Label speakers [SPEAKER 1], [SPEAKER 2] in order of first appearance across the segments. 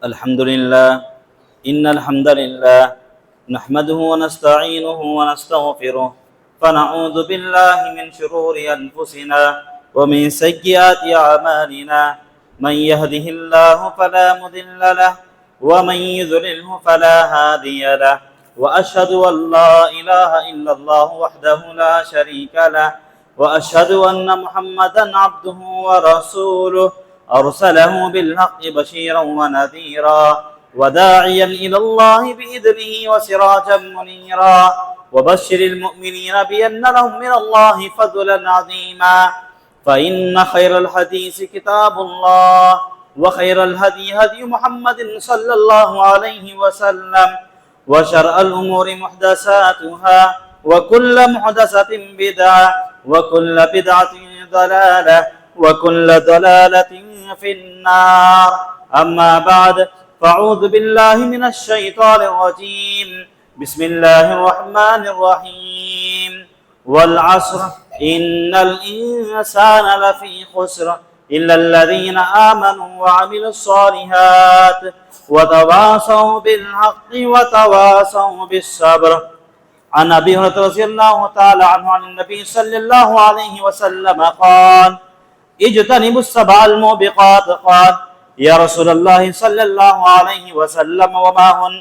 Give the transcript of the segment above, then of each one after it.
[SPEAKER 1] الحمد لله إن الحمد لله نحمده ونستعينه ونستغفره فنعوذ بالله من شرور أنفسنا ومن سيئات أعمالنا من يهده الله فلا مضل له ومن يضلله فلا هادي له وأشهد أن لا إله إلا الله وحده لا شريك له وأشهد أن محمدا عبده ورسوله أرسله بالحق بشيرا ونذيرا وداعيا إلى الله بإذنه وسراجا منيرا وبشر المؤمنين بأن لهم من الله فضلا عظيما فإن خير الحديث كتاب الله وخير الهدي هدي محمد صلى الله عليه وسلم وشر الأمور محدثاتها وكل محدثة بدعة وكل بدعة ضلالة وكل ضلالة في النار أما بعد فأعوذ بالله من الشيطان الرجيم بسم الله الرحمن الرحيم والعصر إن الإنسان لفي خسر إلا الذين آمنوا وعملوا الصالحات وتواصوا بالحق وتواصوا بالصبر عن أبي هريرة رضي الله تعالى عنه عن النبي صلى الله عليه وسلم قال اجتنبوا السبع الموبقات قال يا رسول الله صلى الله عليه وسلم وما هن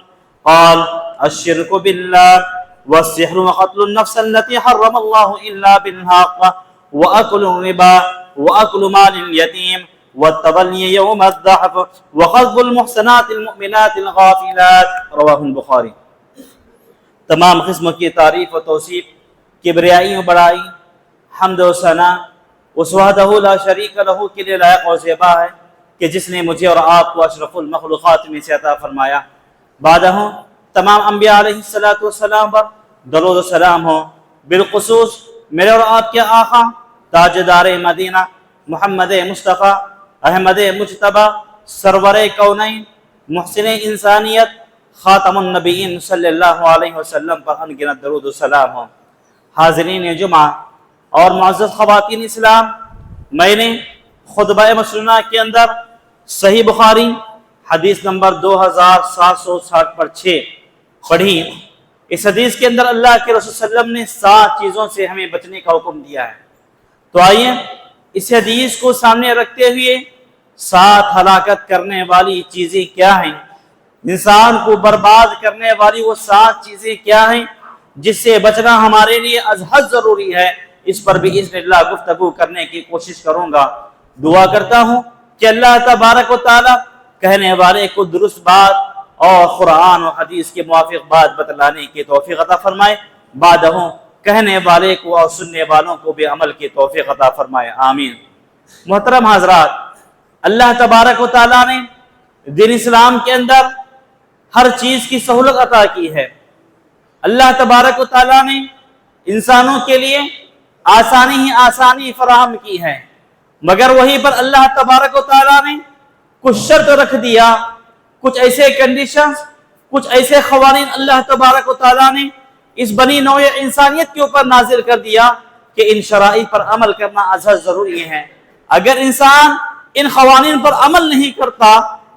[SPEAKER 1] قال الشرك بالله والسحر وقتل النفس التي حرم الله إلا بالحق وأكل الربا وأكل مال اليتيم والتولي يوم الزحف وقذف المحسنات المؤمنات الغافلات رواه البخاری۔ تمام قسم کی تعریف و توصیف، کبریائی و بڑائی، حمد و ثنا اس وحدہ لا شریک لہ کے لیے لائق و زیبا ہے کہ جس نے مجھے اور آپ کو اشرف المخلوقات میں سے عطا فرمایا۔ بعدہ تمام انبیاء علیہ السلام پر درود و سلام ہو، بالخصوص میرے اور آپ کے آقا تاجدار مدینہ محمد مصطفیٰ احمد مجتبی سرور کونین محسن انسانیت خاتم النبیین صلی اللہ علیہ وسلم پر انگنت درود و سلام ہو۔ حاضرین جمعہ اور معزز خواتین اسلام، میں نے خطبہ مسنونہ کے اندر صحیح بخاری حدیث نمبر 2760 پر 6 پڑھی۔ اس حدیث کے اندر اللہ کے رسول صلی اللہ علیہ وسلم نے 7 چیزوں سے ہمیں بچنے کا حکم دیا ہے۔ تو آئیے اس حدیث کو سامنے رکھتے ہوئے 7 ہلاکت کرنے والی چیزیں کیا ہیں، انسان کو برباد کرنے والی وہ 7 چیزیں کیا ہیں جس سے بچنا ہمارے لیے از حد ضروری ہے، اس پر بھی باذن اللہ گفتگو کرنے کی کوشش کروں گا۔ دعا کرتا ہوں کہ اللہ تبارک و تعالی کہنے والے کو درست بات اور قرآن و حدیث کے موافق بات بتلانے کی توفیق عطا فرمائے، بعدہ کہنے والے کو اور سننے والوں کو بھی عمل کی توفیق عطا فرمائے، آمین۔ محترم حضرات، اللہ تبارک و تعالی نے دین اسلام کے اندر ہر چیز کی سہولت عطا کی ہے۔ اللہ تبارک و تعالی نے انسانوں کے لیے آسانی ہی آسانی فراہم کی ہے، مگر وہیں پر اللہ تبارک و تعالی نے کچھ شرط رکھ دیا، کچھ ایسے کنڈیشنز، کچھ ایسے قوانین اللہ تبارک و تعالی نے اس بنی نوع انسانیت کے اوپر نازل کر دیا کہ ان شرائع پر عمل کرنا ازحد ضروری ہے۔ اگر انسان ان قوانین پر عمل نہیں کرتا،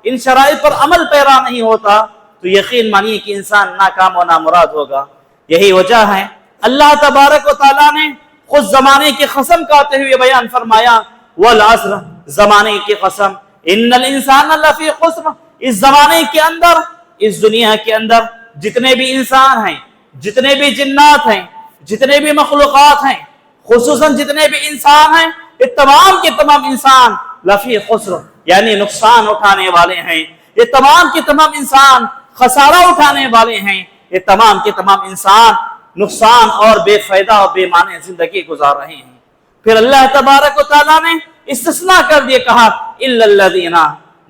[SPEAKER 1] ان شرائع پر عمل پیرا نہیں ہوتا، تو یقین مانیے کہ انسان ناکام و نامراد ہوگا۔ یہی وجہ ہے اللہ تبارک و تعالی نے خود زمانے کی قسم کھاتے ہوئے بیان فرمایا، والعصر، زمانے کی قسم، ان الانسان لفی خسر، اس زمانے کے اندر، اس دنیا کے اندر جتنے بھی انسان ہیں، جتنے بھی جنات ہیں، جتنے بھی مخلوقات ہیں، خصوصاً جتنے بھی انسان ہیں، یہ تمام کے تمام انسان لفی خسر یعنی نقصان اٹھانے والے ہیں۔ یہ تمام کے تمام انسان خسارہ اٹھانے والے ہیں۔ یہ تمام کے تمام انسان نقصان اور بے فائدہ اور بے معنی زندگی گزار رہے ہیں۔ پھر اللہ تبارک و تعالیٰ نے استثناء کر دیا، کہا الا الذین،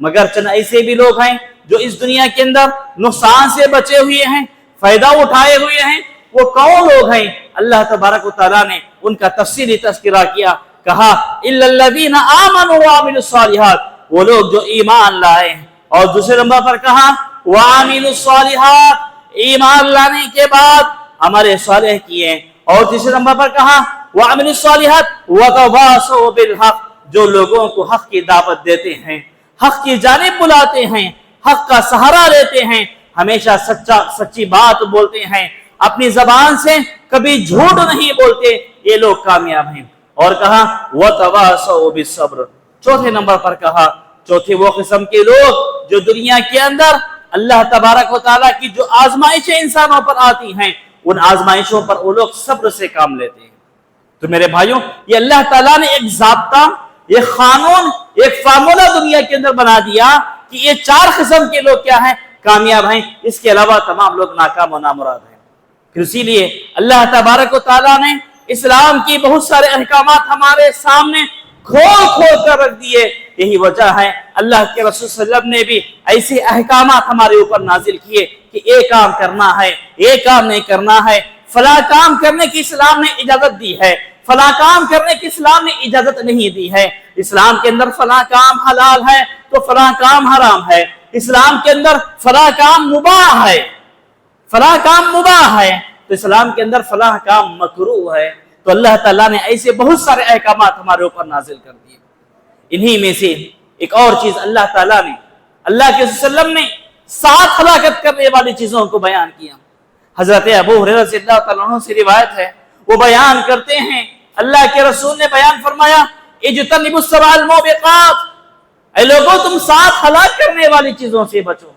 [SPEAKER 1] مگر چند ایسے بھی لوگ ہیں جو اس دنیا کے اندر نقصان سے بچے ہوئے ہیں، فائدہ اٹھائے ہوئے ہیں۔ وہ کون لوگ ہیں؟ اللہ تبارک و تعالیٰ نے ان کا تفصیلی تذکرہ کیا، کہا الا الذین آمنوا وعملوا الصالحات، وہ لوگ جو ایمان لائے ہیں، اور دوسرے نمبر پر کہا وعملوا الصالحات، ایمان لانے کے بعد عمل صالح کیے، اور تیسرے نمبر پر کہا وعملوا الصالحات وتواصوا بالحق، جو لوگوں کو حق کی دعوت دیتے ہیں، حق کی جانب بلاتے ہیں، حق کا سہارا لیتے ہیں، ہمیشہ سچی بات بولتے ہیں، اپنی زبان سے کبھی جھوٹ نہیں بولتے، یہ لوگ کامیاب ہیں۔ اور کہا وَتَوَاصَوْا بِالصَّبْرِ، چوتھے نمبر پر کہا چوتھے وہ قسم کے لوگ جو دنیا کے اندر اللہ تبارک و تعالیٰ کی جو آزمائشیں انسانوں پر آتی ہیں ان آزمائشوں پر وہ لوگ صبر سے کام لیتے ہیں۔ تو میرے بھائیوں، یہ اللہ تعالیٰ نے ایک ضابطہ، ایک قانون، ایک فارمولہ دنیا کے اندر بنا دیا کہ یہ چار قسم کے لوگ کیا ہیں؟ کامیاب ہیں، اس کے علاوہ تمام لوگ ناکام و نامراد ہیں۔ پھر اسی لیے اللہ تبارک و تعالیٰ نے اسلام کی بہت سارے احکامات ہمارے سامنے کھول کھول کر رکھ دیے۔ یہی وجہ ہے اللہ کے رسول صلی اللہ علیہ وسلم نے بھی ایسے احکامات ہمارے اوپر نازل کیے کہ ایک کام کرنا ہے، ایک کام نہیں کرنا ہے، فلاں کام کرنے کی اسلام نے اجازت دی ہے، فلاں کام کرنے کی اسلام نے اجازت نہیں دی ہے۔ اسلام کے اندر فلاں کام حلال ہے تو فلاں کام حرام ہے، اسلام کے اندر فلاں کام مباح ہے، فلاں کام مباح ہے، تو اسلام کے اندر فلاں کام مکروہ ہے۔ تو اللہ تعالیٰ نے ایسے بہت سارے احکامات ہمارے اوپر نازل کر دیے۔ انہی میں سے ایک اور چیز اللہ تعالیٰ نے، اللہ کے صلی اللہ علیہ وسلم نے 7 ہلاکت کرنے والی چیزوں کو بیان کیا۔ حضرت ابو ہریرہ رضی اللہ تعالیٰ عنہ سے روایت ہے، وہ بیان کرتے ہیں اللہ کے رسول نے بیان فرمایا اجتنبوا السبع الموبقات، اے لوگوں تم 7 ہلاک کرنے والی چیزوں سے بچو۔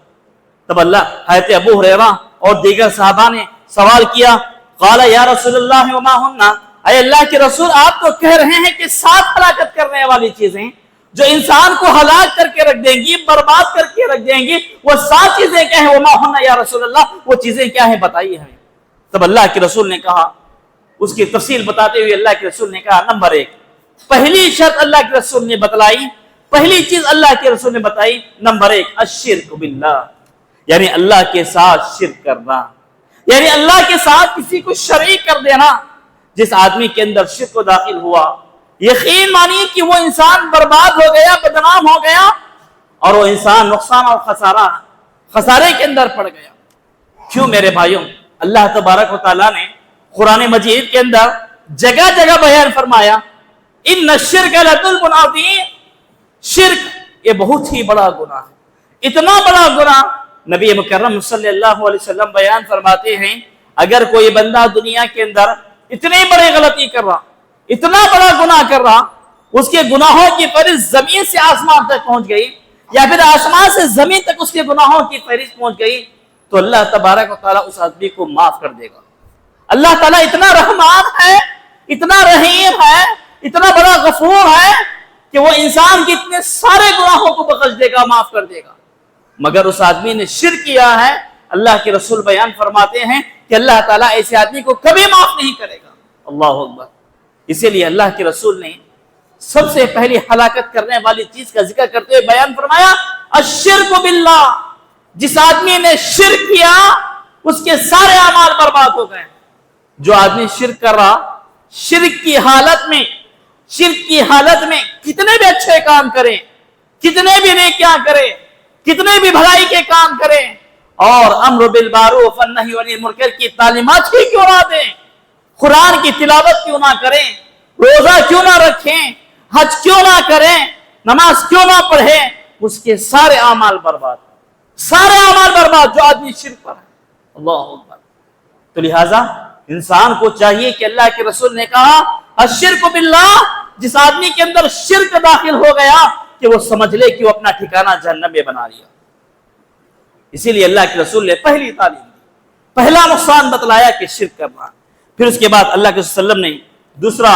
[SPEAKER 1] تب حضرت ابو ہریرہ اور دیگر صحابہ نے سوال کیا، قال یا رسول اللہ وما ہن، اے اللہ کے رسول آپ تو کہہ رہے ہیں کہ 7 ہلاکت کرنے والی چیزیں جو انسان کو ہلاک کر کے رکھ دیں گی، برباد کر کے رکھ دیں گی، وہ 7 چیزیں کیا ہیں؟ وما ہن یا رسول اللہ، وہ چیزیں کیا ہیں بتائیے ہمیں۔ تب اللہ کے رسول نے کہا، اس کی تفصیل بتاتے ہوئے اللہ کے رسول نے کہا، نمبر 1، پہلی شرط اللہ کے رسول نے بتلائی، پہلی چیز اللہ کے رسول نے بتائی، نمبر 1 الشرک باللہ، یعنی اللہ کے ساتھ شرک کرنا، یعنی اللہ کے ساتھ کسی کو شریک کر دینا۔ جس آدمی کے اندر شرک کو داخل ہوا، یقین مانیے کہ وہ انسان برباد ہو گیا، بدنام ہو گیا، اور وہ انسان نقصان اور خسارے کے اندر پڑ گیا۔ کیوں میرے بھائیوں؟ اللہ تبارک و تعالیٰ نے قرآن مجید کے اندر جگہ جگہ بیان فرمایا ان الشرک لظلم عظیم، شرک یہ بہت ہی بڑا گناہ ہے، اتنا بڑا گناہ نبی مکرم صلی اللہ علیہ وسلم بیان فرماتے ہیں اگر کوئی بندہ دنیا کے اندر اتنی بڑی غلطی کر رہا، اتنا بڑا گناہ کر رہا، اس کے گناہوں کی فہرست زمین سے آسمان تک پہنچ گئی، یا پھر آسمان سے زمین تک اس کے گناہوں کی فہرست پہنچ گئی، تو اللہ تبارک و تعالیٰ اس آدمی کو معاف کر دے گا۔ اللہ تعالیٰ اتنا رحمان ہے، اتنا رحیم ہے، اتنا بڑا غفور ہے کہ وہ انسان کے اتنے سارے گناہوں کو بخش دے گا، معاف کر دے گا۔ مگر اس آدمی نے شرک کیا ہے، اللہ کے رسول بیان فرماتے ہیں کہ اللہ تعالیٰ ایسے آدمی کو کبھی معاف نہیں کرے گا۔ اللہ اکبر۔ اسی لیے اللہ کے رسول نے سب سے پہلی ہلاکت کرنے والی چیز کا ذکر کرتے ہوئے بیان فرمایا الشرک باللہ، جس آدمی نے شرک کیا اس کے سارے اعمال برباد ہو گئے۔ جو آدمی شرک کر رہا، شرک کی حالت میں کتنے بھی اچھے کام کرے، کتنے بھی نیکیاں کرے، کتنے بھی بھلائی کے کام کرے، اور امر بالمعروف والنہی عن المنکر کی تعلیمات ہی کیوں نہ دیں، قرآن کی تلاوت کیوں نہ کریں، روزہ کیوں نہ رکھیں، حج کیوں نہ کریں، نماز کیوں نہ پڑھیں، اس کے سارے اعمال برباد، سارے اعمال برباد جو آدمی شرک پر ہے۔ اللہ اکبر۔ تو لہٰذا انسان کو چاہیے کہ اللہ کے رسول نے کہا الشرک باللہ، جس آدمی کے اندر شرک داخل ہو گیا کہ وہ سمجھ لے کہ وہ اپنا ٹھکانہ جہنم میں بنا لیا۔ اسی لیے اللہ کے رسول نے پہلی تعلیم دی، پہلا نقصان بتلایا کہ شرک کرنا۔ پھر اس کے بعد اللہ کے رسول صلی اللہ علیہ وسلم نے دوسرا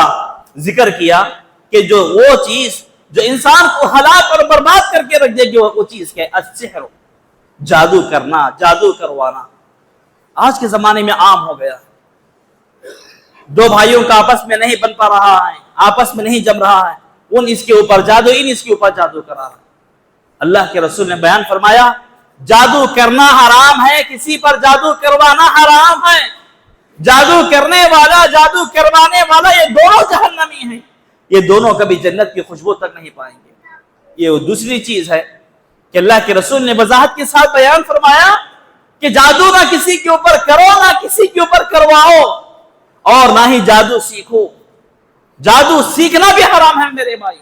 [SPEAKER 1] ذکر کیا کہ جو وہ چیز جو انسان کو ہلاک اور برباد کر کے رکھ دے گی وہ چیز کیا ہے؟ السحر، جادو کرنا، جادو کروانا۔ آج کے زمانے میں عام ہو گیا، دو بھائیوں کا آپس میں نہیں بن پا رہا ہے، آپس میں نہیں جم رہا ہے، ان اس کے اوپر جادو، ان اس کے اوپر جادو کر رہا ہے۔ اللہ کے رسول نے بیان فرمایا جادو کرنا حرام ہے، کسی پر جادو کروانا حرام ہے۔ جادو کرنے والا، جادو کروانے والا، یہ دونوں جہنمی ہیں، یہ دونوں کبھی جنت کی خوشبو تک نہیں پائیں گے۔ یہ دوسری چیز ہے کہ اللہ کے رسول نے وضاحت کے ساتھ بیان فرمایا کہ جادو نہ کسی کے اوپر کرو، نہ کسی کے اوپر کرواؤ، اور نہ ہی جادو سیکھو۔ جادو سیکھنا بھی حرام ہے میرے بھائی،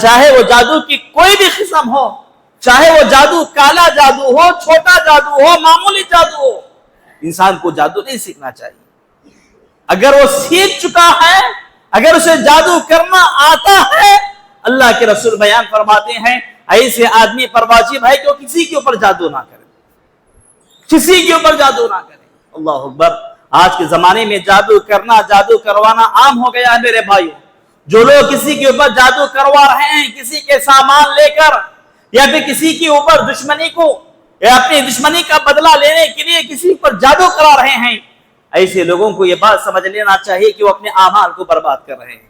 [SPEAKER 1] چاہے وہ جادو کی کوئی بھی قسم ہو، چاہے وہ جادو کالا جادو ہو، چھوٹا جادو ہو، معمولی جادو ہو، انسان کو جادو نہیں سیکھنا چاہیے۔ اگر وہ سیکھ چکا ہے، اگر اسے جادو کرنا آتا ہے، اللہ کے رسول بیان فرماتے ہیں ایسے آدمی پر واجب ہے کہ وہ کسی کے اوپر جادو نہ کرے، کسی کے اوپر جادو نہ کرے۔ اللہ اکبر۔ آج کے زمانے میں جادو کرنا، جادو کروانا عام ہو گیا ہے میرے بھائیوں۔ جو لوگ کسی کے اوپر جادو کروا رہے ہیں، کسی کے سامان لے کر یا پھر کسی کے اوپر دشمنی کو یا اپنی دشمنی کا بدلہ لینے کے لیے کسی پر جادو کرا رہے ہیں، ایسے لوگوں کو یہ بات سمجھ لینا چاہیے کہ وہ اپنے اعمال کو برباد کر رہے ہیں۔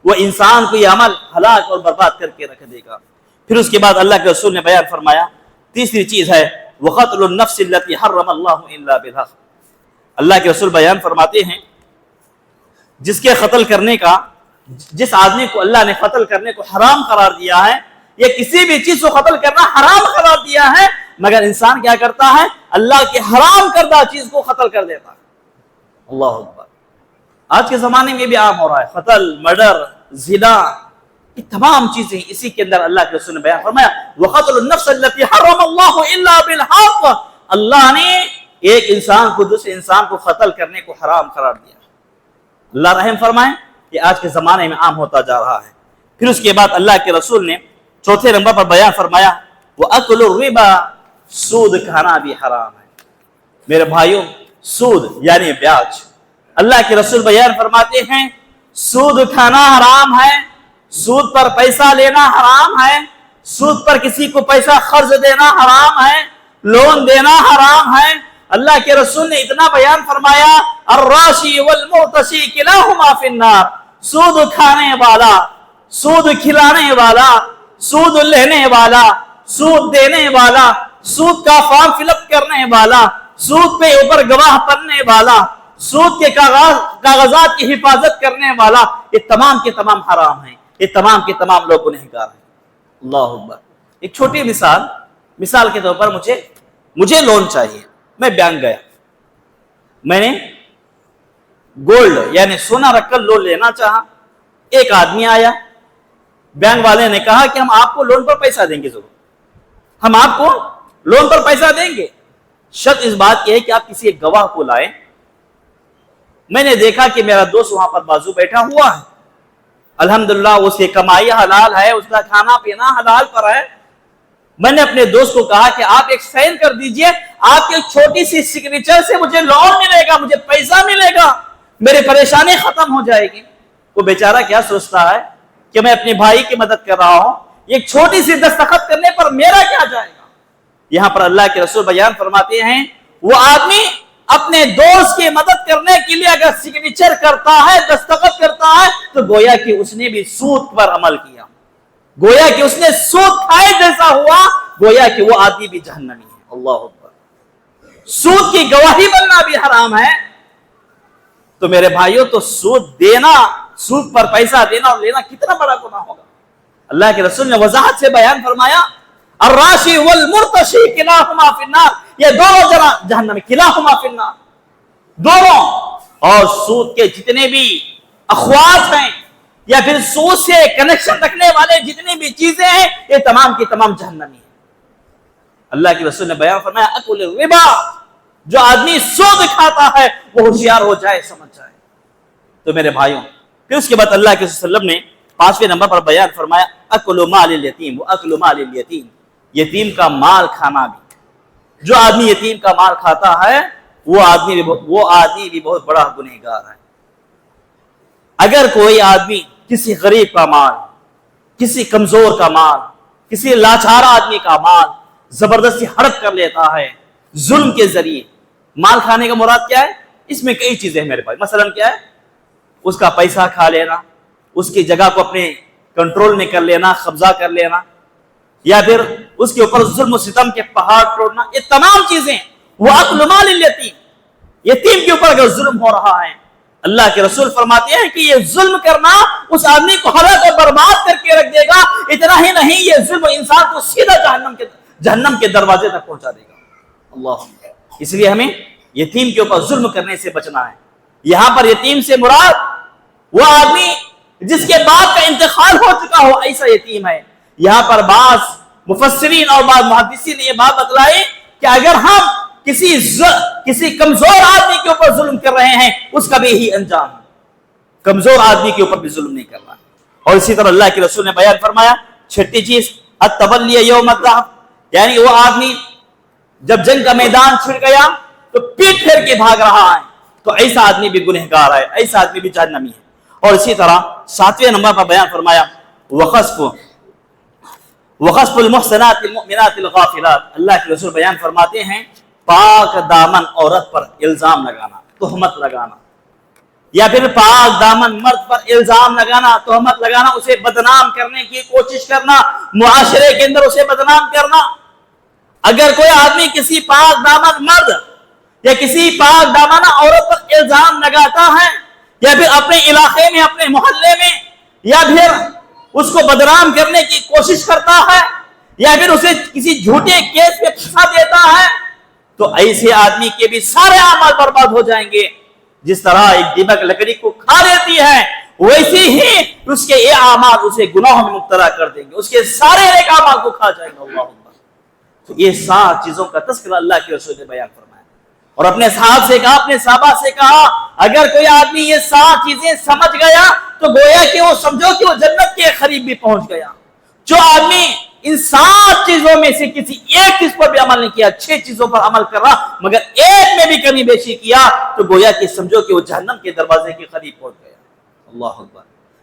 [SPEAKER 1] وہ انسان کو یہ عمل ہلاک اور برباد کر کے رکھ دے گا۔ پھر اس کے بعد اللہ کے رسول نے بیان فرمایا تیسری چیز ہے وَقَتْلُ النَّفْسِ الَّتِي حَرَّمَ اللَّهُ إِلَّا بِالْحَقِّ۔ اللہ کے رسول بیان فرماتے ہیں جس کے قتل کرنے کا، جس آدمی کو اللہ نے قتل کرنے کو حرام قرار دیا ہے، یا کسی بھی چیز کو قتل کرنا حرام قرار دیا ہے، مگر انسان کیا کرتا ہے؟ اللہ کی حرام کردہ چیز کو قتل کر دیتا ہے۔ اللہ اکبر۔ آج کے زمانے میں بھی عام ہو رہا ہے قتل، مرڈر، زنا، یہ تمام چیزیں اسی کے اندر اللہ کے رسول نے بیان فرمایا وَقَتْلُ النَّفْسَ الَّتِي حَرَّمَ اللَّهُ إِلَّا بِالْحَقِّ۔ اللہ نے ایک انسان کو دوسرے انسان کو قتل کرنے کو حرام قرار دیا۔ اللہ رحم فرمائے، یہ آج کے زمانے میں عام ہوتا جا رہا ہے۔ پھر اس کے بعد اللہ کے رسول نے چوتھے نمبر پر بیان فرمایا وَأَكْلُ الرِّبَا، سود کھانا بھی حرام ہے۔ میرے بھائیوں، سود یعنی بیاج، اللہ کے رسول بیان فرماتے ہیں سود کھانا حرام ہے، سود پر پیسہ لینا حرام ہے، سود پر کسی کو پیسہ قرض دینا حرام ہے، لون دینا حرام ہے۔ اللہ کے رسول نے اتنا بیان فرمایا الراشی والمرتشی کلاہما فی النار، سود کھانے والا، سود کھلانے والا، سود لینے والا، سود دینے والا، سود کا فارم فل اپ کرنے والا، سود پہ اوپر گواہ پڑھنے والا، سود کے کاغذات کی حفاظت کرنے والا، یہ تمام کے تمام حرام ہیں، یہ تمام کے تمام لوگ گنہگار ہیں۔ اللہ اکبر۔ ایک چھوٹی مثال کے طور پر مجھے لون چاہیے، میں بینک گیا، میں نے گولڈ یعنی سونا رکھ کر لون لینا چاہا۔ ایک آدمی آیا، بینک والے نے کہا کہ ہم آپ کو لون پر پیسہ دیں گے، ضرور ہم آپ کو لون پر پیسہ دیں گے، شرط اس بات کی ہے کہ آپ کسی ایک گواہ کو لائیں۔ میں نے دیکھا کہ میرا دوست وہاں پر بازو بیٹھا ہوا ہے، الحمدللہ اس کی کمائی حلال ہے، اس کا کھانا پینا حلال پر ہے۔ میں نے اپنے دوست کو کہا کہ آپ ایک سائن کر دیجئے، آپ کی چھوٹی سی سگنیچر سے مجھے لون ملے گا، مجھے پیسہ ملے گا، میری پریشانی ختم ہو جائے گی۔ وہ بیچارہ کیا سوچتا ہے کہ میں اپنے بھائی کی مدد کر رہا ہوں، ایک چھوٹی سی دستخط کرنے پر میرا کیا جائے گا؟ یہاں پر اللہ کے رسول بیان فرماتے ہیں وہ آدمی اپنے دوست کی مدد کرنے کے لیے اگر سگنیچر کرتا ہے، دستخط کرتا ہے، تو گویا کہ اس نے بھی سود پر عمل کیا، گویا کہ اس نے سود کھائے جیسا ہوا، گویا کہ وہ آدمی بھی جہنمی ہے۔ اللہ اکبر۔ سود کی گواہی بننا بھی حرام ہے۔ تو میرے بھائیوں، تو سود دینا، سود پر پیسہ دینا اور لینا کتنا بڑا گناہ ہوگا۔ اللہ کے رسول نے وضاحت سے بیان فرمایا الراشی والمرتشی کلاہما فی النار، یہ دونوں جنا جہنم میں، کلاہما فی النار، دونوں۔ اور سود کے جتنے بھی اخوات ہیں یا پھر سود سے کنیکشن رکھنے والے جتنی بھی چیزیں ہیں، یہ تمام کی تمام جہنمی ہیں۔ اللہ کے رسول نے بیان فرمایا اکل الربا، جو آدمی سود کھاتا ہے وہ ہوشیار ہو جائے، سمجھ جائے۔ تو میرے بھائیوں، پھر اس کے بعد اللہ کے رسول صلی اللہ علیہ وسلم نے 5ویں نمبر پر بیان فرمایا اکل مال الیتیم واکل مال الیتیم، یتیم کا مال کھانا بھی۔ جو آدمی یتیم کا مال کھاتا ہے وہ آدمی بھی بہت بڑا گنہگار ہے۔ اگر کوئی آدمی کسی غریب کا مال، کسی کمزور کا مال، کسی لاچار آدمی کا مال زبردستی ہڑپ کر لیتا ہے ظلم کے ذریعے، مال کھانے کا مراد کیا ہے؟ اس میں کئی چیزیں ہیں میرے بھائی۔ مثلا کیا ہے؟ اس کا پیسہ کھا لینا، اس کی جگہ کو اپنے کنٹرول میں کر لینا، قبضہ کر لینا، یا پھر اس کے اوپر ظلم و ستم کے پہاڑ توڑنا، یہ تمام چیزیں وہ اکل مال الیتیم، یتیم کے اوپر اگر ظلم ہو رہا ہے، اللہ کے رسول فرماتے ہیں کہ یہ ظلم کرنا اس آدمی کو ہلاک اور برباد کر کے رکھ دے گا۔ اتنا ہی نہیں، یہ ظلم انسان کو سیدھا جہنم کے دروازے تک پہنچا دے گا۔ اللہ، اس لیے ہمیں یتیم کے اوپر ظلم کرنے سے بچنا ہے۔ یہاں پر یتیم سے مراد وہ آدمی جس کے باپ کا انتقال ہو چکا ہو، ایسا یتیم ہے۔ یہاں پر بعض مفسرین اور بعض محدثین نے یہ بات بتلائی کہ اگر ہم کسی کمزور آدمی کے اوپر ظلم کر رہے ہیں اس کا بھی یہی انجام ہے، کمزور آدمی کے اوپر بھی ظلم نہیں کرنا۔ اور اسی طرح اللہ کے رسول نے بیان فرمایا چھٹی چیز التولی یوم الذہب، یعنی وہ آدمی جب جنگ کا میدان چھڑ گیا تو پیٹ پھیر کے بھاگ رہا ہے، تو ایسا آدمی بھی گنہگار ہے، ایسا آدمی بھی جہنمی ہے۔ اور اسی طرح 7ویں نمبر پر بیان فرمایا وخسف المحسنات المؤمنات الغافلات، اللہ کے رسول بیان فرماتے ہیں پاک دامن عورت پر الزام لگانا، تہمت لگانا، یا پھر پاک دامن مرد پر الزام لگانا، تہمت لگانا، اسے بدنام کرنے کی کوشش کرنا، معاشرے کے اندر اسے بدنام کرنا۔ اگر کوئی آدمی کسی پاک دامن مرد یا کسی پاک دامن عورت پر الزام لگاتا ہے، یا پھر اپنے علاقے میں، اپنے محلے میں، یا پھر اس کو بدنام کرنے کی کوشش کرتا ہے، یا پھر اسے کسی جھوٹے کیس میں پھنسا دیتا ہے، تو ایسے آدمی کے بھی سارے اعمال برباد ہو جائیں گے۔ جس طرح ایک دیمک لکڑی کو کھا لیتی ہے، ویسے ہی اس کے یہ اعمال اسے گناہوں میں مبتلا کر دیں گے، اس کے سارے نیک اعمال کو کھا جائیں گے۔ اللہ اکبر۔ تو یہ 7 چیزوں کا تذکرہ اللہ کے رسول نے بیان فرمایا، اور اپنے صحابہ سے کہا، اپنے صحابہ سے کہا اگر کوئی آدمی یہ 7 چیزیں سمجھ گیا تو گویا کہ وہ سمجھو کہ وہ جنت کے قریب بھی پہنچ گیا۔ جو آدمی ان 7 چیزوں میں سے کسی ایک چیز پر بھی عمل نہیں کیا، 6 چیزوں پر عمل کر رہا مگر ایک میں بھی کمی بیشی کیا، تو گویا کہ سمجھو کہ وہ جہنم کے دروازے کے قریب پہنچ گیا۔ اللہ اکبر۔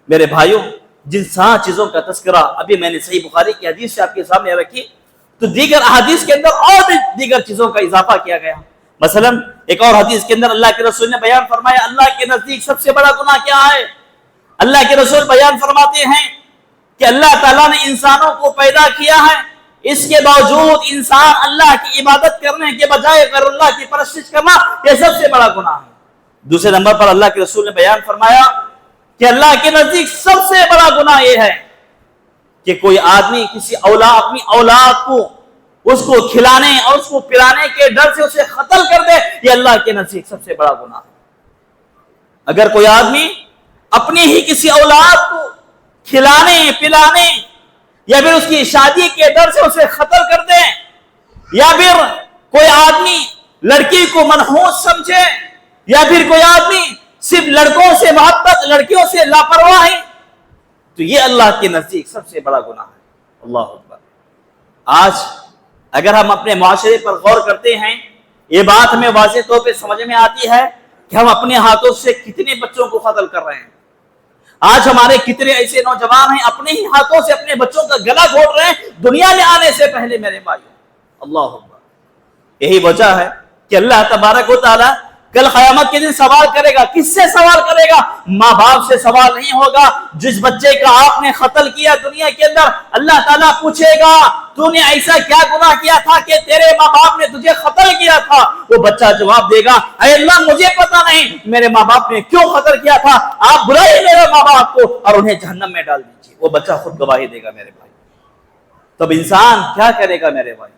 [SPEAKER 1] میرے بھائیوں، جن 7 چیزوں کا تذکرہ ابھی میں نے صحیح بخاری کی حدیث سے آپ کے سامنے رکھی، تو دیگر احادیث کے اندر اور بھی دیگر چیزوں کا اضافہ کیا گیا۔ مثلا ایک اور حدیث کے اندر اللہ کے رسول نے بیان فرمایا اللہ کے نزدیک سب سے بڑا گناہ کیا ہے؟ اللہ کے رسول بیان فرماتے ہیں کہ اللہ تعالیٰ نے انسانوں کو پیدا کیا ہے، اس کے باوجود انسان اللہ کی عبادت کرنے کے بجائے غیر اللہ کی پرستش کرنا یہ سب سے بڑا گناہ ہے۔ دوسرے نمبر پر اللہ کے رسول نے بیان فرمایا کہ اللہ کے نزدیک سب سے بڑا گناہ یہ ہے کہ کوئی آدمی کسی اپنی اولاد کو اس کو کھلانے اور اس کو پلانے کے ڈر سے اسے قتل کر دے، یہ اللہ کے نزدیک سب سے بڑا گناہ ہے۔ اگر کوئی آدمی اپنی ہی کسی اولاد کو کھلانے پلانے یا پھر اس کی شادی کے ڈر سے اسے قتل کر دے، یا پھر کوئی آدمی لڑکی کو منحوس سمجھے، یا پھر کوئی آدمی صرف لڑکوں سے محبت، لڑکیوں سے لاپرواہی، تو یہ اللہ کے نزدیک سب سے بڑا گناہ ہے۔ اللہ اکبر۔ آج اگر ہم اپنے معاشرے پر غور کرتے ہیں، یہ بات ہمیں واضح طور پہ سمجھ میں آتی ہے کہ ہم اپنے ہاتھوں سے کتنے بچوں کو قتل کر رہے ہیں۔ آج ہمارے کتنے ایسے نوجوان ہیں اپنے ہی ہاتھوں سے اپنے بچوں کا گلا گھونٹ رہے ہیں دنیا میں آنے سے پہلے۔ میرے بھائیوں، اللہ اکبر۔ یہی وجہ ہے کہ اللہ تبارک و تعالیٰ کل قیامت کے دن سوال کرے گا۔ کس سے سوال کرے گا؟ ماں باپ سے سوال نہیں ہوگا۔ جس بچے کا آپ نے قتل کیا دنیا کے اندر، اللہ تعالیٰ پوچھے گا تو نے ایسا کیا گناہ کیا تھا کہ تیرے ماں باپ نے تجھے قتل کیا تھا؟ وہ بچہ جواب دے گا اے اللہ مجھے پتا نہیں میرے ماں باپ نے کیوں قتل کیا تھا، آپ بلائیے میرے ماں باپ کو اور انہیں جہنم میں ڈال دیجیے۔ وہ بچہ خود گواہی دے گا۔ میرے بھائی، تب انسان کیا کرے گا میرے بھائی؟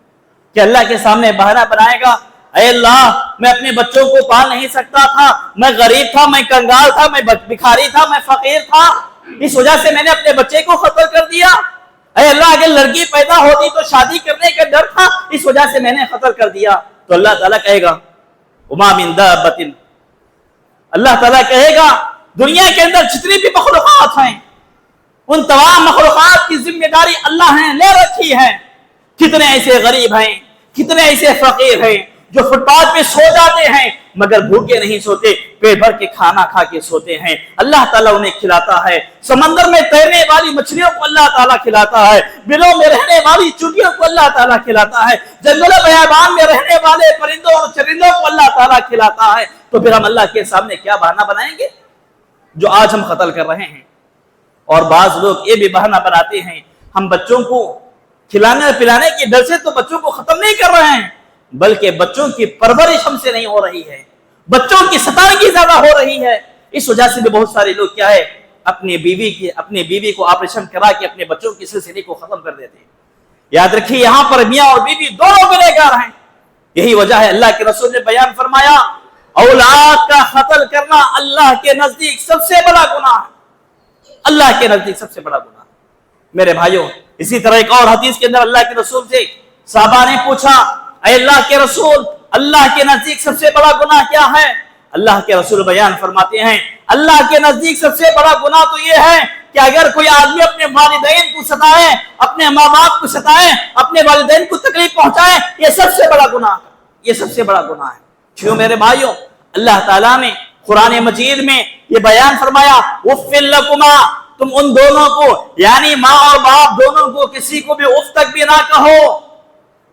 [SPEAKER 1] کہ اللہ کے سامنے بہانہ بنائے گا اے اللہ میں اپنے بچوں کو پال نہیں سکتا تھا، میں غریب تھا، میں کنگال تھا، میں بھکاری تھا، میں فقیر تھا، اس وجہ سے میں نے اپنے بچے کو قتل کر دیا۔ اے اللہ اگر لڑکی پیدا ہوتی تو شادی کرنے کا ڈر تھا، اس وجہ سے میں نے قتل کر دیا۔ تو اللہ تعالیٰ کہے گا وما من دابۃ، اللہ تعالیٰ کہے گا دنیا کے اندر جتنی بھی مخلوقات ہیں ان تمام مخلوقات کی ذمہ داری اللہ نے لے رکھی ہے۔ کتنے ایسے غریب ہیں، کتنے ایسے فقیر ہیں جو فٹ پاتھ پہ سو جاتے ہیں مگر بھوکے نہیں سوتے، پیٹ بھر کے کھانا کھا کے سوتے ہیں۔ اللہ تعالیٰ انہیں کھلاتا ہے۔ سمندر میں تیرنے والی مچھلیوں کو اللہ تعالیٰ کھلاتا ہے، بلوں میں رہنے والی چڑیوں کو اللہ تعالیٰ کھلاتا ہے، جنگل بیابان میں رہنے والے پرندوں اور چرندوں کو اللہ تعالیٰ کھلاتا ہے۔ تو پھر ہم اللہ کے سامنے کیا بہانہ بنائیں گے جو آج ہم قتل کر رہے ہیں؟ اور بعض لوگ یہ بھی بہانہ بناتے ہیں ہم بچوں کو کھلانے اور پلانے کے ڈر سے تو بچوں کو ختم نہیں کر رہے ہیں، بلکہ بچوں کی پرورش ہم سے نہیں ہو رہی ہے، بچوں کی ستائیگی زیادہ ہو رہی ہے۔ اس وجہ سے بھی بہت سارے لوگ کیا ہے اپنی بیوی کو آپریشن کرا کے اپنے بچوں کی سلسلے کو ختم کر دیتے ہیں۔ یاد رکھیے یہاں پر میاں اور بیوی دونوں گنہگار ہیں۔ یہی وجہ ہے اللہ کے رسول نے بیان فرمایا اولاد کا قتل کرنا اللہ کے نزدیک سب سے بڑا گناہ ہے، اللہ کے نزدیک سب سے بڑا گناہ۔ میرے بھائیوں، اسی طرح ایک اور حدیث کے اندر اللہ کے رسول سے صحابہ نے پوچھا اے اللہ کے رسول اللہ کے نزدیک سب سے بڑا گناہ کیا ہے؟ اللہ کے رسول بیان فرماتے ہیں اللہ کے نزدیک سب سے بڑا گناہ تو یہ ہے کہ اگر کوئی آدمی اپنے والدین کو ستائے، اپنے ماں باپ کو ستائے، اپنے والدین کو تکلیف پہنچائے، یہ سب سے بڑا گناہ ہے، یہ سب سے بڑا گناہ ہے۔ کیوں میرے بھائیوں، اللہ تعالیٰ نے قرآن مجید میں یہ بیان فرمایا اف لکما، تم ان دونوں کو یعنی ماں اور باپ دونوں کو کسی کو بھی اف تک بھی نہ کہو،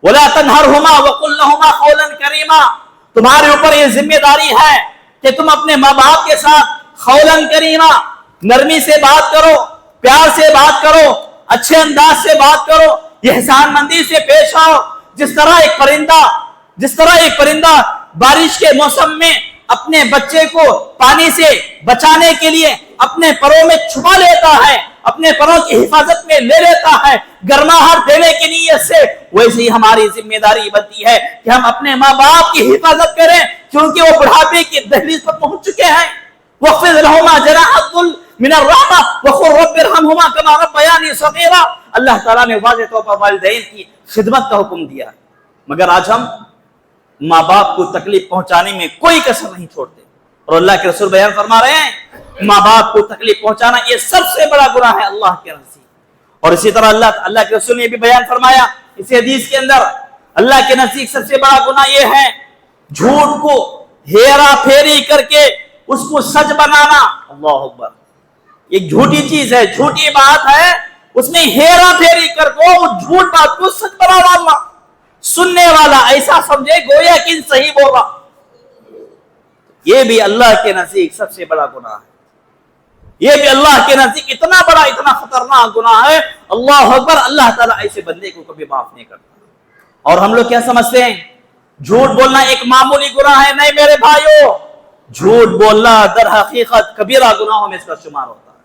[SPEAKER 1] ولا تنہرہما وقل لہما قولا کریما، تمہارے اوپر یہ ذمہ داری ہے کہ تم اپنے ماں باپ کے ساتھ قولا کریما، نرمی سے بات کرو، پیار سے بات کرو، اچھے انداز سے بات کرو، احسان مندی سے پیش آؤ۔ جس طرح ایک پرندہ بارش کے موسم میں اپنے بچے کو پانی سے بچانے کے لیے اپنے پروں میں چھپا لیتا ہے، اپنے پروں کی حفاظت میں لے لیتا ہے گرماہٹ دینے کی نیت سے، ویسے ہی ہماری ذمہ داری بنتی ہے کہ ہم اپنے ماں باپ کی حفاظت کریں، کیونکہ وہ بڑھاپے کی دہلیز پر پہنچ چکے ہیں۔ وَخْفِضْ لَهُمَا جَنَاحَ الذُّلِّ مِنَ الرَّحْمَةِ وَقُلْ رَبِّ ارْحَمْهُمَا كَمَا رَبَّيَانِي صَغِيرًا۔ اللہ تعالیٰ نے واضح طور پر والدین کی خدمت کا حکم دیا، مگر آج ہم ماں باپ کو تکلیف پہنچانے میں کوئی کسر نہیں چھوڑتے، اور اللہ کے رسول بیان فرما رہے ہیں ماں باپ کو تکلیف پہنچانا یہ سب سے بڑا گناہ ہے اللہ کے نزدیک۔ اور اسی طرح اللہ کے رسول نے بھی بیان فرمایا اسی حدیث کے اندر اللہ کے نزدیک سب سے بڑا گناہ یہ ہے جھوٹ کو ہیرا پھیری کر کے اس کو سچ بنانا۔ اللہ اکبر، ایک جھوٹی چیز ہے، جھوٹی بات ہے، اس میں ہیرا پھیری کر کے وہ جھوٹ بات کو سچ بنا ڈالنا، سننے والا ایسا سمجھے گویا کہ صحیح بول رہا، یہ بھی اللہ کے نزدیک سب سے بڑا گناہ ہے، یہ بھی اللہ کے نزدیک اتنا بڑا اتنا خطرناک گناہ ہے۔ اللہ اکبر، اللہ تعالیٰ ایسے بندے کو کبھی معاف نہیں کرتا۔ اور ہم لوگ کیا سمجھتے ہیں جھوٹ بولنا ایک معمولی گناہ ہے؟ نہیں میرے بھائیوں، جھوٹ بولنا در حقیقت کبیرہ گناہوں میں اس کا شمار ہوتا ہے۔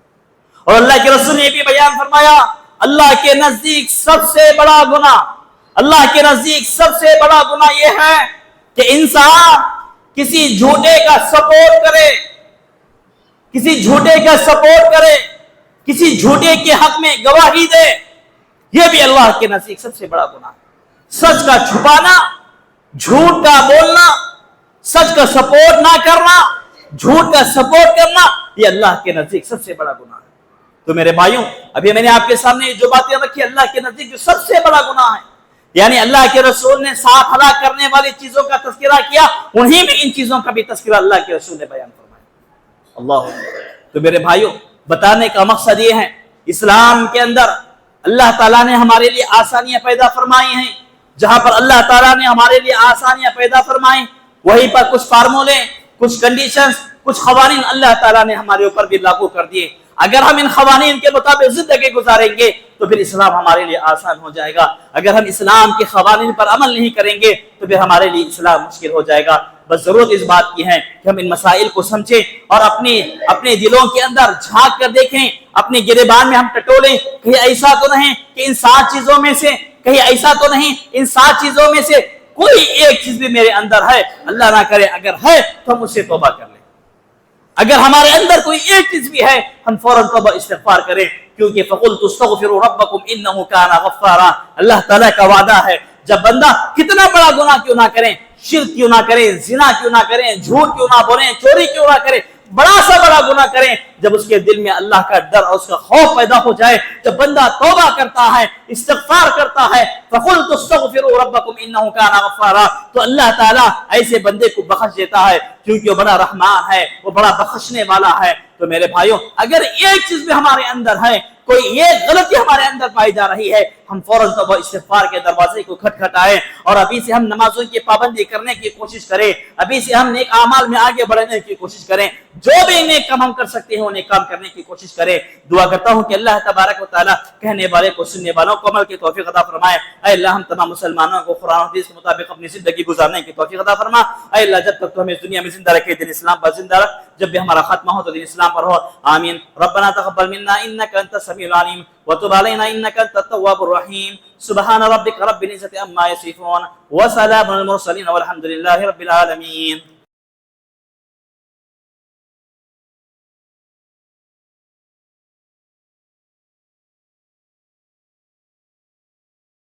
[SPEAKER 1] اور اللہ کے رسول نے بھی بیان فرمایا اللہ کے نزدیک سب سے بڑا گناہ، اللہ کے نزدیک سب سے بڑا گناہ یہ ہے کہ انسان کسی جھوٹے کا سپورٹ کرے، کسی جھوٹے کا سپورٹ کرے، کسی جھوٹے کے حق میں گواہی دے، یہ بھی اللہ کے نزدیک سب سے بڑا گناہ ہے۔ سچ کا چھپانا، جھوٹ کا بولنا، سچ کا سپورٹ نہ کرنا، جھوٹ کا سپورٹ کرنا، یہ اللہ کے نزدیک سب سے بڑا گناہ ہے۔ تو میرے بھائیوں، ابھی میں نے آپ کے سامنے جو باتیں رکھی اللہ کے نزدیک جو سب سے بڑا گناہ ہے، یعنی اللہ کے رسول نے 7 ہلاک کرنے والی چیزوں کا تذکرہ کیا، انہی میں ان چیزوں کا بھی تذکرہ اللہ کے رسول نے بیان فرمایا۔ اللہ، تو میرے بھائیوں، بتانے کا مقصد یہ ہے اسلام کے اندر اللہ تعالیٰ نے ہمارے لیے آسانیاں پیدا فرمائی ہیں۔ جہاں پر اللہ تعالیٰ نے ہمارے لیے آسانیاں پیدا فرمائیں وہیں پر کچھ فارمولے، کچھ کنڈیشنز، کچھ قوانین اللہ تعالیٰ نے ہمارے اوپر بھی لاگو کر دیے۔ اگر ہم ان قوانین کے مطابق زندگی گزاریں گے تو پھر اسلام ہمارے لیے آسان ہو جائے گا، اگر ہم اسلام کے قوانین پر عمل نہیں کریں گے تو پھر ہمارے لیے اسلام مشکل ہو جائے گا۔ بس ضرورت اس بات کی ہے کہ ہم ان مسائل کو سمجھیں اور اپنے دلوں کے اندر جھانک کر دیکھیں، اپنے گریبان میں ہم ٹٹولیں، کہیں ایسا تو نہیں کہ ان 7 چیزوں میں سے، کہیں ایسا تو نہیں ان 7 چیزوں میں سے کوئی ایک چیز بھی میرے اندر ہے، اللہ نہ کرے اگر ہے تو ہم اس سے توبہ کر لیں۔ اگر ہمارے اندر کوئی ایک چیز بھی ہے ہم فوراً توبہ استغفار کریں، کیونکہ فَقُلْتُ اسْتَغْفِرُوا رَبَّكُمْ إِنَّهُ كَانَ غَفَّارًا، اللہ تعالیٰ کا وعدہ ہے جب بندہ کتنا بڑا گناہ کیوں نہ کریں، شرک کیوں نہ کریں، زنا کیوں نہ کریں، جھوٹ کیوں نہ بولیں، چوری کیوں نہ کریں، بڑا سا بڑا گناہ کریں، جب اس کے دل میں اللہ کا ڈر اور اس کا خوف پیدا ہو جائے، جب بندہ توبہ کرتا ہے، استغفار کرتا ہے، فَقُلْتُ اسْتَغْفِرُوا رَبَّكُمْ إِنَّهُ كَانَ غَفَّارًا، تو اللہ تعالیٰ ایسے بندے کو بخش دیتا ہے، کیونکہ وہ بڑا رحمان ہے، وہ بڑا بخشنے والا ہے۔ تو میرے بھائیوں، اگر ایک چیز بھی ہمارے اندر ہے، کوئی ایک غلطی ہمارے اندر پائی جا رہی ہے، ہم فوراً توبہ استغفار کے دروازے کو کھٹکھٹائیں اور ابھی سے ہم نمازوں کی پابندی کرنے کی کوشش کریں، ابھی سے ہم نیک اعمال میں آگے بڑھنے کی کوشش کریں، جو بھی نیک کام ہم کر سکتے ہیں وہ نیک کام کرنے کی کوشش کریں۔ دعا کرتا ہوں کہ اللہ تبارک و تعالیٰ کہنے والے کو سننے والوں کو عمل کی توفیق عطا فرمائے۔ اے اللہ ہم تمام مسلمانوں کو قرآن و حدیث کے مطابق اپنی زندگی گزارنے کی توفیق عطا فرما۔ اے اللہ جب تک تو ہمیں دنیا میں زندہ رکھے دین اسلام پر زندہ رکھ، جب بھی ہمارا خاتمہ ہو تو دین اسلام پر ہو، آمین۔ ربنا تقبل منا انك انت السميع العليم وتب علينا انك انت التواب الرحيم۔ سبحان ربك رب العزة عما يصفون وسلام على المرسلين والحمد لله رب العالمين۔